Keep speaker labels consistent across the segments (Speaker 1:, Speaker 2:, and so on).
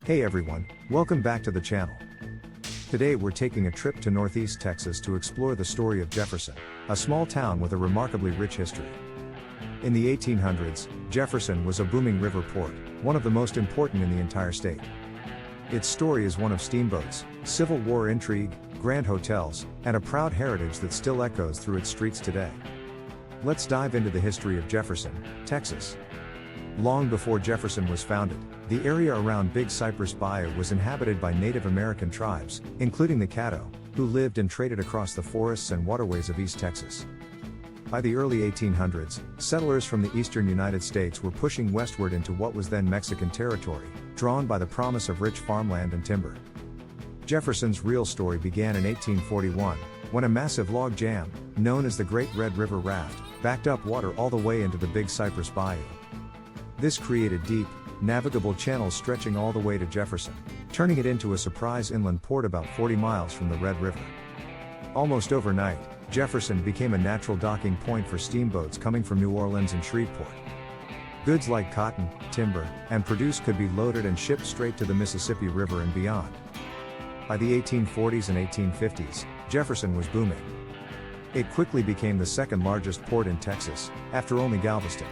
Speaker 1: Hey everyone, welcome back to the channel. Today we're taking a trip to Northeast Texas to explore the story of Jefferson, a small town with a remarkably rich history. In the 1800s, Jefferson was a booming river port, one of the most important in the entire state. Its story is one of steamboats, Civil War intrigue, grand hotels, and a proud heritage that still echoes through its streets today. Let's dive into the history of Jefferson, Texas. Long before Jefferson was founded, the area around Big Cypress Bayou was inhabited by Native American tribes, including the Caddo, who lived and traded across the forests and waterways of East Texas. By the early 1800s, settlers from the eastern United States were pushing westward into what was then Mexican territory, drawn by the promise of rich farmland and timber. Jefferson's real story began in 1841, when a massive log jam, known as the Great Red River Raft, backed up water all the way into the Big Cypress Bayou. This created deep, navigable channels stretching all the way to Jefferson, turning it into a surprise inland port about 40 miles from the Red River. Almost overnight, Jefferson became a natural docking point for steamboats coming from New Orleans and Shreveport. Goods like cotton, timber, and produce could be loaded and shipped straight to the Mississippi River and beyond. By the 1840s and 1850s, Jefferson was booming. It quickly became the second largest port in Texas, after only Galveston.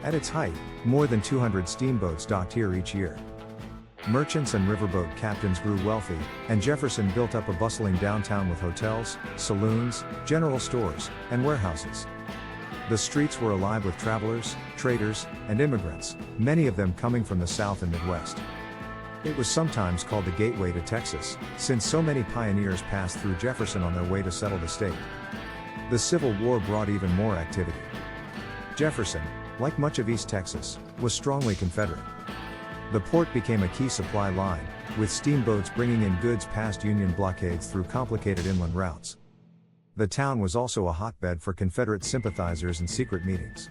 Speaker 1: At its height, more than 200 steamboats docked here each year. Merchants and riverboat captains grew wealthy, and Jefferson built up a bustling downtown with hotels, saloons, general stores, and warehouses. The streets were alive with travelers, traders, and immigrants, many of them coming from the South and Midwest. It was sometimes called the Gateway to Texas, since so many pioneers passed through Jefferson on their way to settle the state. The Civil War brought even more activity. Jefferson, like much of East Texas, was strongly Confederate. The port became a key supply line, with steamboats bringing in goods past Union blockades through complicated inland routes. The town was also a hotbed for Confederate sympathizers and secret meetings.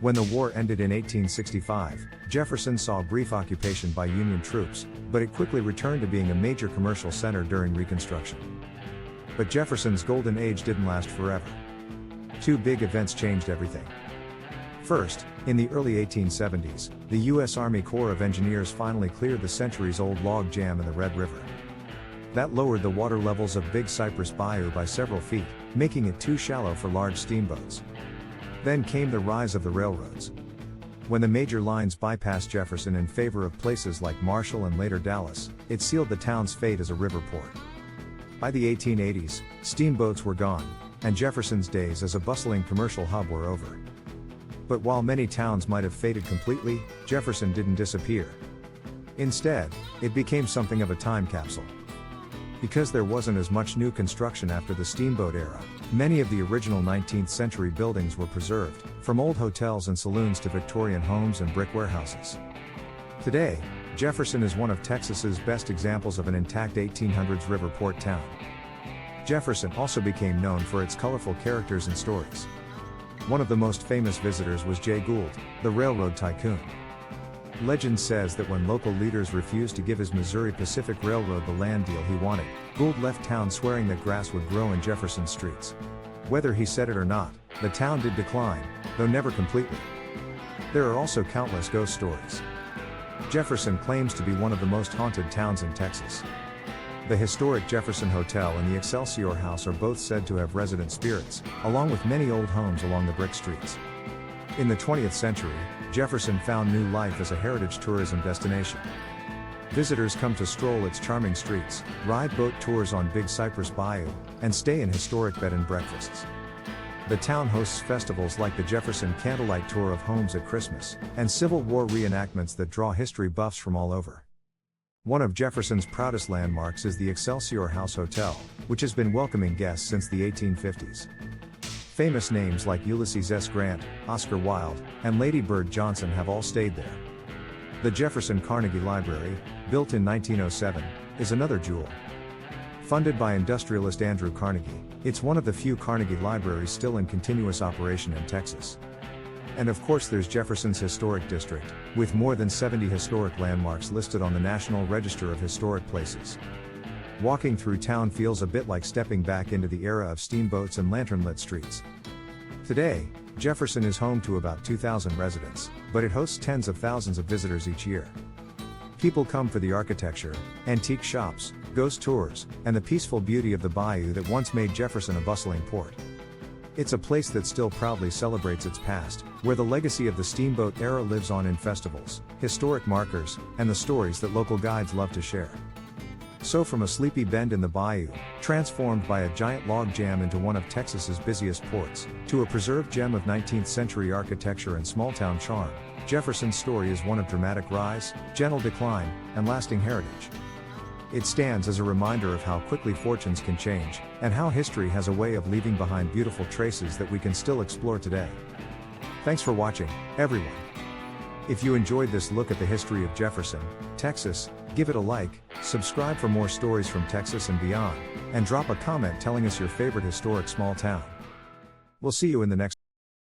Speaker 1: When the war ended in 1865, Jefferson saw brief occupation by Union troops, but it quickly returned to being a major commercial center during Reconstruction. But Jefferson's golden age didn't last forever. Two big events changed everything. First, in the early 1870s, the U.S. Army Corps of Engineers finally cleared the centuries-old log jam in the Red River. That lowered the water levels of Big Cypress Bayou by several feet, making it too shallow for large steamboats. Then came the rise of the railroads. When the major lines bypassed Jefferson in favor of places like Marshall and later Dallas, it sealed the town's fate as a river port. By the 1880s, steamboats were gone, and Jefferson's days as a bustling commercial hub were over. But while many towns might have faded completely, Jefferson didn't disappear. Instead, it became something of a time capsule. Because there wasn't as much new construction after the steamboat era, many of the original 19th century buildings were preserved, from old hotels and saloons to Victorian homes and brick warehouses. Today, Jefferson is one of Texas's best examples of an intact 1800s river port town. Jefferson also became known for its colorful characters and stories. One of the most famous visitors was Jay Gould, the railroad tycoon. Legend says that when local leaders refused to give his Missouri Pacific Railroad the land deal he wanted, Gould left town swearing that grass would grow in Jefferson's streets. Whether he said it or not, the town did decline, though never completely. There are also countless ghost stories. Jefferson claims to be one of the most haunted towns in Texas. The historic Jefferson Hotel and the Excelsior House are both said to have resident spirits, along with many old homes along the brick streets. In the 20th century, Jefferson found new life as a heritage tourism destination. Visitors come to stroll its charming streets, ride boat tours on Big Cypress Bayou, and stay in historic bed and breakfasts. The town hosts festivals like the Jefferson Candlelight Tour of Homes at Christmas, and Civil War reenactments that draw history buffs from all over. One of Jefferson's proudest landmarks is the Excelsior House Hotel, which has been welcoming guests since the 1850s. Famous names like Ulysses S. Grant, Oscar Wilde, and Lady Bird Johnson have all stayed there. The Jefferson Carnegie Library, built in 1907, is another jewel. Funded by industrialist Andrew Carnegie, it's one of the few Carnegie libraries still in continuous operation in Texas. And of course there's Jefferson's Historic District, with more than 70 historic landmarks listed on the National Register of Historic Places. Walking through town feels a bit like stepping back into the era of steamboats and lantern-lit streets. Today, Jefferson is home to about 2,000 residents, but it hosts tens of thousands of visitors each year. People come for the architecture, antique shops, ghost tours, and the peaceful beauty of the bayou that once made Jefferson a bustling port. It's a place that still proudly celebrates its past, where the legacy of the steamboat era lives on in festivals, historic markers, and the stories that local guides love to share. So from a sleepy bend in the bayou, transformed by a giant log jam into one of Texas's busiest ports, to a preserved gem of 19th century architecture and small-town charm, Jefferson's story is one of dramatic rise, gentle decline, and lasting heritage. It stands as a reminder of how quickly fortunes can change, and how history has a way of leaving behind beautiful traces that we can still explore today. Thanks for watching, everyone. If you enjoyed this look at the history of Jefferson, Texas, give it a like, subscribe for more stories from Texas and beyond, and drop a comment telling us your favorite historic small town. We'll see you in the next